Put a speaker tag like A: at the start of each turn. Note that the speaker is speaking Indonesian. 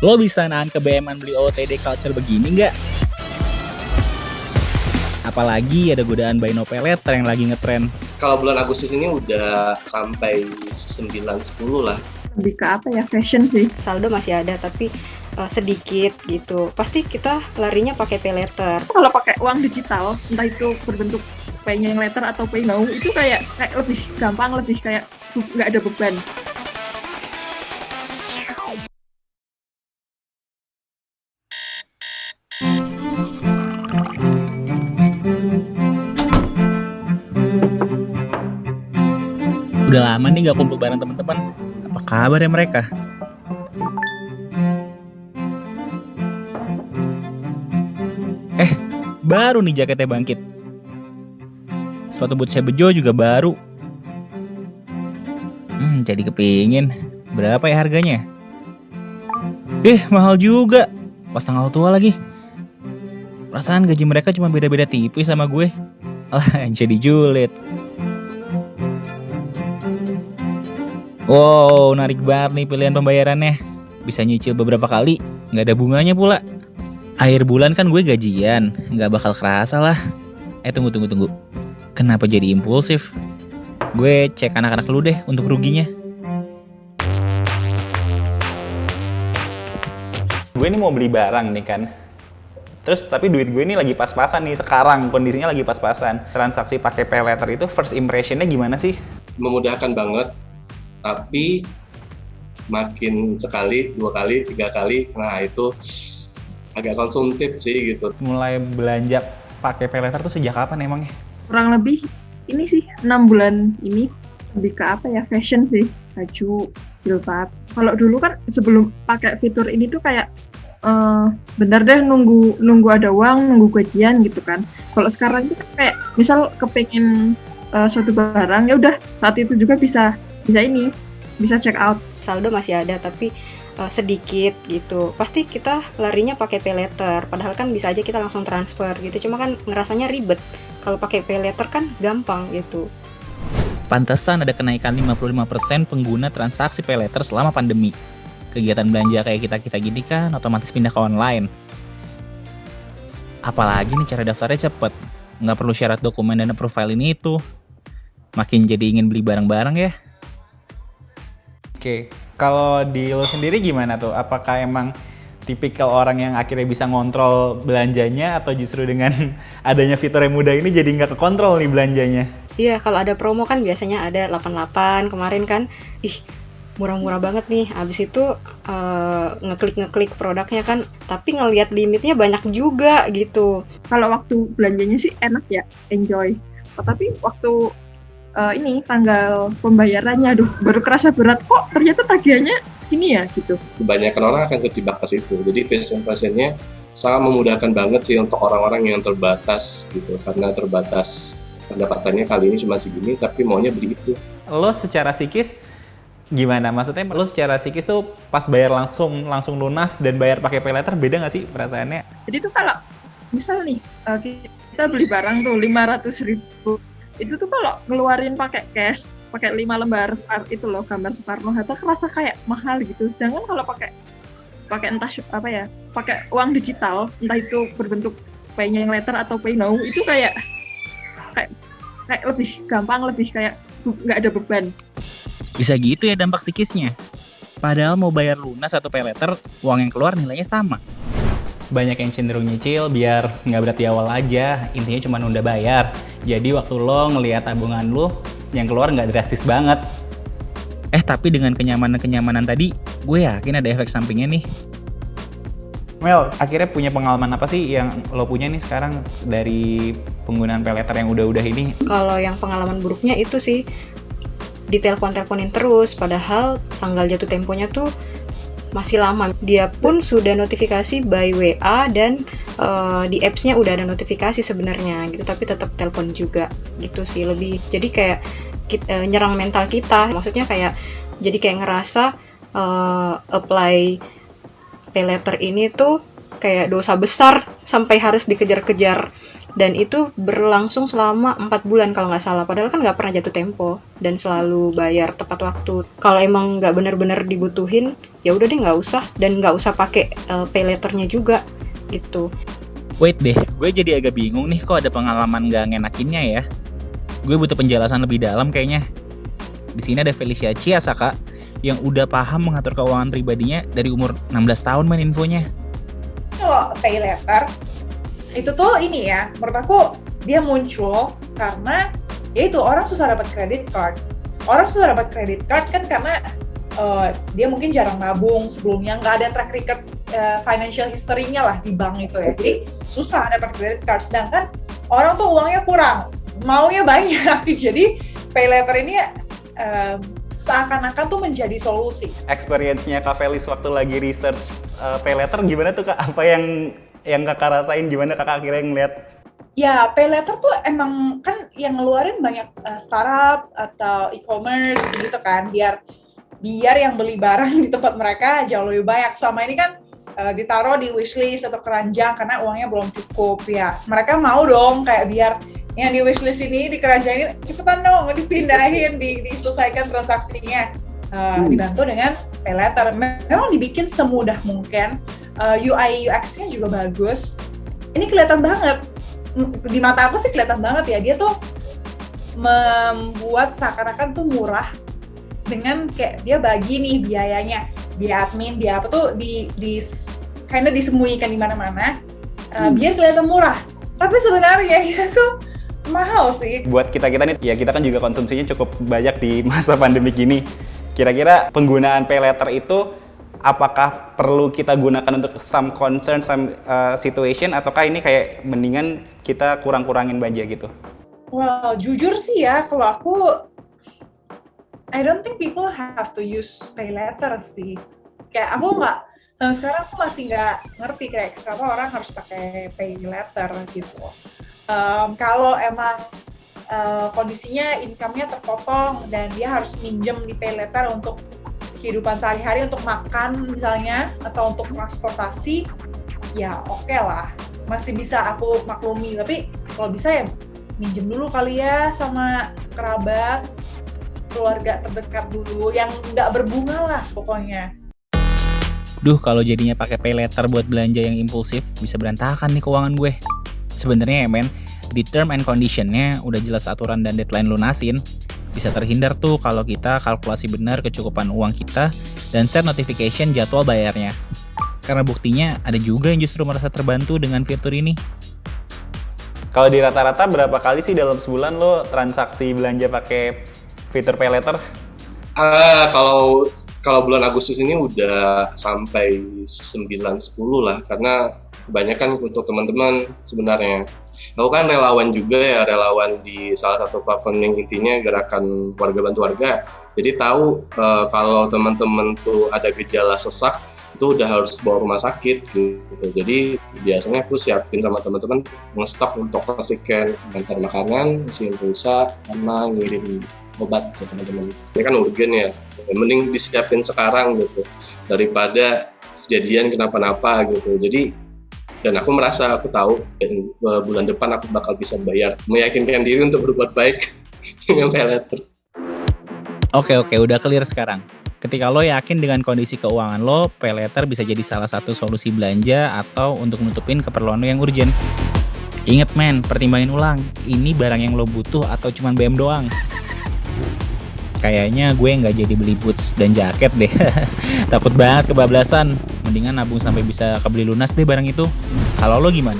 A: Lo bisa nahan kebeeman beli OOTD culture begini nggak? Apalagi ada godaan buy now pay later yang lagi ngetren.
B: Kalau bulan Agustus ini udah sampai 9-10 lah.
C: Lebih ke apa ya, fashion sih.
D: Saldo masih ada tapi sedikit gitu. Pasti kita larinya pakai pay later.
C: Kalau pakai uang digital, entah itu berbentuk pay-nya yang later atau pay now, itu kayak lebih gampang, lebih kayak nggak ada beban.
A: Udah lama nih gak kumpul bareng teman-teman. Apa kabar ya mereka? Baru nih jaketnya Bangkit. Sepatu boot saya Bejo juga baru. Jadi kepingin. Berapa ya harganya? Mahal juga. Pas tanggal tua lagi. Perasaan gaji mereka cuma beda-beda tipis sama gue. Alah, jadi julid. Wow, narik banget nih pilihan pembayarannya. Bisa nyicil beberapa kali, nggak ada bunganya pula. Akhir bulan kan gue gajian, nggak bakal kerasa lah. Tunggu. Kenapa jadi impulsif? Gue cek anak-anak lu deh untuk ruginya. Gue ini mau beli barang nih kan. Terus tapi duit gue ini lagi pas-pasan nih sekarang, kondisinya lagi pas-pasan. Transaksi pakai pay later itu first impressionnya gimana sih?
B: Memudahkan banget, tapi makin sekali, 2 kali, 3 kali, nah itu agak konsumtif sih gitu.
A: Mulai belanja pakai pay later tuh sejak kapan emangnya?
C: Kurang lebih ini sih 6 bulan ini. Lebih ke apa ya, fashion sih, baju, jilbab. Kalau dulu kan sebelum pakai fitur ini tuh kayak bener deh nunggu ada uang, nunggu gajian gitu kan. Kalau sekarang itu kan kayak misal kepengen suatu barang, ya udah saat itu juga bisa check out.
D: Saldo masih ada tapi sedikit gitu. Pasti kita larinya pakai pay later. Padahal kan bisa aja kita langsung transfer gitu. Cuma kan ngerasanya ribet. Kalau pakai pay later kan gampang gitu.
A: Pantesan ada kenaikan 55% pengguna transaksi pay later selama pandemi. Kegiatan belanja kayak kita gini kan otomatis pindah ke online. Apalagi nih cara daftarnya cepet. Nggak perlu syarat dokumen dan profile ini itu. Makin jadi ingin beli barang-barang ya. Oke, kalau di lo sendiri gimana tuh? Apakah emang tipikal orang yang akhirnya bisa ngontrol belanjanya atau justru dengan adanya fitur yang mudah ini jadi nggak kekontrol nih belanjanya?
D: Iya, kalau ada promo kan biasanya ada 88 kemarin kan. Murah-murah banget nih. Abis itu ngeklik produknya kan, tapi ngelihat limitnya banyak juga gitu.
C: Kalau waktu belanjanya sih enak ya, enjoy. Tapi waktu ini tanggal pembayarannya, baru kerasa berat, kok ternyata tagihannya segini ya gitu.
B: Kebanyakan orang akan kejebak ke situ. Jadi fashion-nya sangat memudahkan banget sih untuk orang-orang yang terbatas gitu, karena terbatas pendapatannya kali ini cuma segini, tapi maunya beli itu.
A: Lo secara psikis gimana? Maksudnya lo secara psikis tuh pas bayar langsung lunas dan bayar pakai pay later beda nggak sih perasaannya?
C: Jadi tuh kalau misal nih kita beli barang tuh 500.000, itu tuh kalau ngeluarin pakai cash, pakai 5 lembar itu loh gambar Soekarno-Hatta, kerasa kayak mahal gitu. Sedangkan kalau pakai entah apa ya, pakai uang digital, entah itu berbentuk pay-nya yang later atau pay now, itu kayak lebih gampang, lebih kayak nggak ada beban.
A: Bisa gitu ya dampak psikisnya. Padahal mau bayar lunas atau pay later, uang yang keluar nilainya sama. Banyak yang cenderung nyicil biar nggak berat di awal aja, intinya cuma nunda bayar. Jadi waktu lo ngelihat tabungan lo yang keluar nggak drastis banget. Tapi dengan kenyamanan tadi, gue yakin ada efek sampingnya nih. Mel, akhirnya punya pengalaman apa sih yang lo punya nih sekarang dari penggunaan pay later yang udah ini?
D: Kalau yang pengalaman buruknya itu sih ditelepon-teleponin terus, padahal tanggal jatuh temponya tuh masih lama. Dia pun sudah notifikasi by WA dan di apps-nya udah ada notifikasi sebenarnya gitu, tapi tetap telepon juga gitu sih. Lebih jadi kayak nyerang mental kita. Maksudnya kayak jadi kayak ngerasa apply pay later ini tuh kayak dosa besar sampai harus dikejar-kejar, dan itu berlangsung selama 4 bulan kalau nggak salah, padahal kan nggak pernah jatuh tempo dan selalu bayar tepat waktu. Kalau emang nggak benar-benar dibutuhin, ya udah deh nggak usah, dan nggak usah pakai pay letternya juga gitu.
A: Wait deh, gue jadi agak bingung nih kok ada pengalaman gak ngenakinnya ya. Gue butuh penjelasan lebih dalam kayaknya. Di sini ada Felicia Chiasa, Kak, yang udah paham mengatur keuangan pribadinya dari umur 16 tahun main infonya.
E: Kalau pay letter itu tuh ini ya, menurut aku dia muncul karena ya itu orang susah dapat credit card. Orang susah dapat credit card kan karena dia mungkin jarang nabung sebelumnya, nggak ada track record financial history-nya lah di bank itu ya. Jadi susah dapat credit card. Sedangkan orang tuh uangnya kurang, maunya banyak. Jadi pay letter ini seakan-akan tuh menjadi solusi.
A: Experience-nya Kak Felis waktu lagi research pay letter gimana tuh, Kak? Apa yang Kakak rasain, gimana Kakak akhirnya ngeliat?
E: Ya, pay letter tuh emang kan yang ngeluarin banyak startup atau e-commerce gitu kan, biar yang beli barang di tempat mereka jauh lebih banyak. Selama ini kan ditaruh di wishlist atau keranjang karena uangnya belum cukup ya. Mereka mau dong kayak biar yang di wishlist ini, di keranjang ini cepetan dong dipindahin, diselesaikan transaksinya. Dibantu dengan pay letter. Memang dibikin semudah mungkin. UI UX-nya juga bagus. Ini kelihatan banget. Di mata aku sih kelihatan banget ya. Dia tuh membuat seakan-akan tuh murah dengan kayak dia bagi nih biayanya, dia admin, dia apa tuh kinda disembunyikan di mana-mana, biar kelihatan murah. Tapi sebenarnya itu mahal sih.
A: Buat kita nih, ya kita kan juga konsumsinya cukup banyak di masa pandemi gini. Kira-kira penggunaan pay letter itu apakah perlu kita gunakan untuk some concern, some situation, ataukah ini kayak mendingan kita kurang-kurangin aja gitu?
E: Well, jujur sih ya, kalau aku I don't think people have to use pay letter sih. Kayak aku sampai sekarang aku masih nggak ngerti kayak kenapa orang harus pakai pay letter gitu. Kalau emang kondisinya income-nya terpotong dan dia harus minjem di pay letter untuk kehidupan sehari-hari, untuk makan misalnya atau untuk transportasi, ya oke lah, masih bisa aku maklumi. Tapi kalau bisa ya minjem dulu kali ya sama kerabat, keluarga terdekat dulu, yang nggak berbunga lah pokoknya.
A: Duh, kalau jadinya pakai pay letter buat belanja yang impulsif, bisa berantakan nih keuangan gue. Sebenarnya ya men, di term and condition-nya udah jelas aturan dan deadline lunasin. Bisa terhindar tuh kalau kita kalkulasi benar kecukupan uang kita dan set notification jadwal bayarnya. Karena buktinya ada juga yang justru merasa terbantu dengan fitur ini. Kalau di rata-rata berapa kali sih dalam sebulan lo transaksi belanja pakai fitur pay letter?
B: Kalau bulan Agustus ini udah sampai 9-10 lah, karena kebanyakan untuk teman-teman sebenarnya. Aku kan relawan juga ya, relawan di salah satu platform yang intinya gerakan warga bantu warga. Jadi tahu kalau teman-teman tuh ada gejala sesak, itu udah harus bawa rumah sakit gitu. Jadi biasanya aku siapin sama teman-teman nge-stop untuk nge-scan antar makanan, ngisiin pulsa, sama ngirim obat ke teman-teman. Ini kan urgen ya, mending disiapin sekarang gitu daripada kejadian kenapa-napa gitu. Jadi dan aku merasa aku tahu bulan depan aku bakal bisa bayar, meyakinkan diri untuk berbuat baik dengan pay letter.
A: Oke, udah clear sekarang. Ketika lo yakin dengan kondisi keuangan lo, pay letter bisa jadi salah satu solusi belanja atau untuk nutupin keperluan lo yang urgent. Ingat men, pertimbangin ulang, ini barang yang lo butuh atau cuma BM doang. Kayaknya gue nggak jadi beli boots dan jaket deh. Takut banget kebablasan. Mendingan nabung sampai bisa kebeli lunas deh barang itu. Kalau lo gimana?